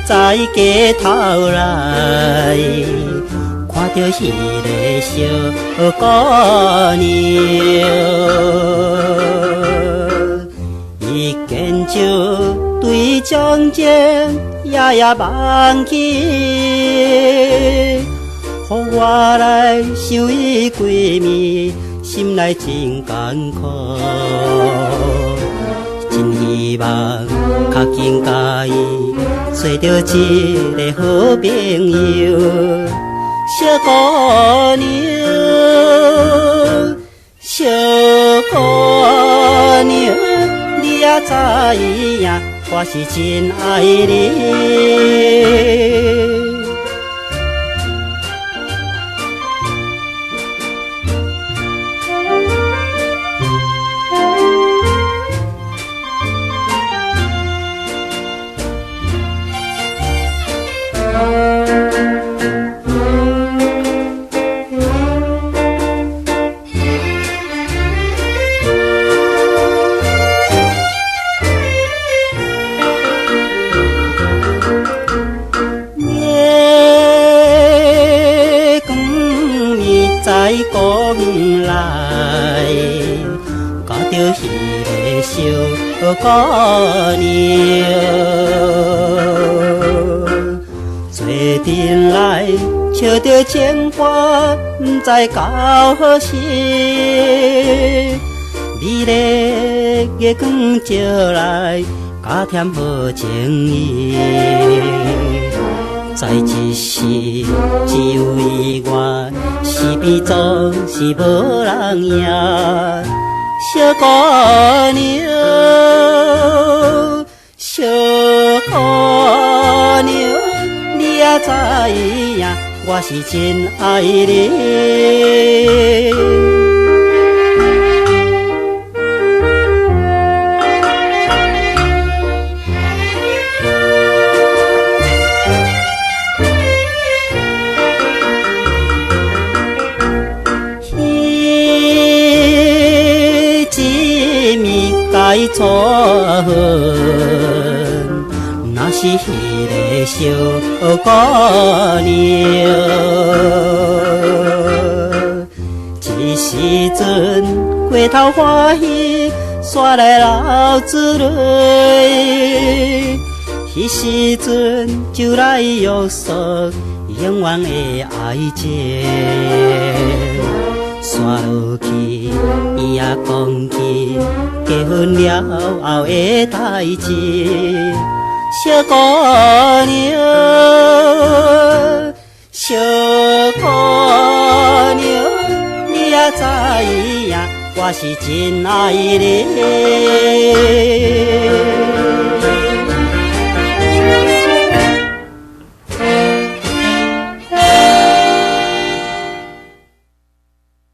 再回头来，看到迄个小姑娘，伊坚就对从前夜梦起，予我来想伊闺蜜，心内真艰苦。真希望较紧甲伊找到一个好朋友，小姑娘，小姑娘，你也知影，我是真爱你。再讲来，咬着迄个小姑娘，做阵来笑着情话，不知到何时。美丽月光照来，加添好情意。在一时，只有伊我，四边总是无人赢。小姑娘，小姑娘，你也知影，我是真爱你。该错恨，若是迄个小姑娘，一时阵回头欢喜，煞来流珠泪。迄时阵就来约束永远的爱情。散落去，伊也讲起结婚了后的代志。小姑娘，小姑娘，你也知影，我是真爱你。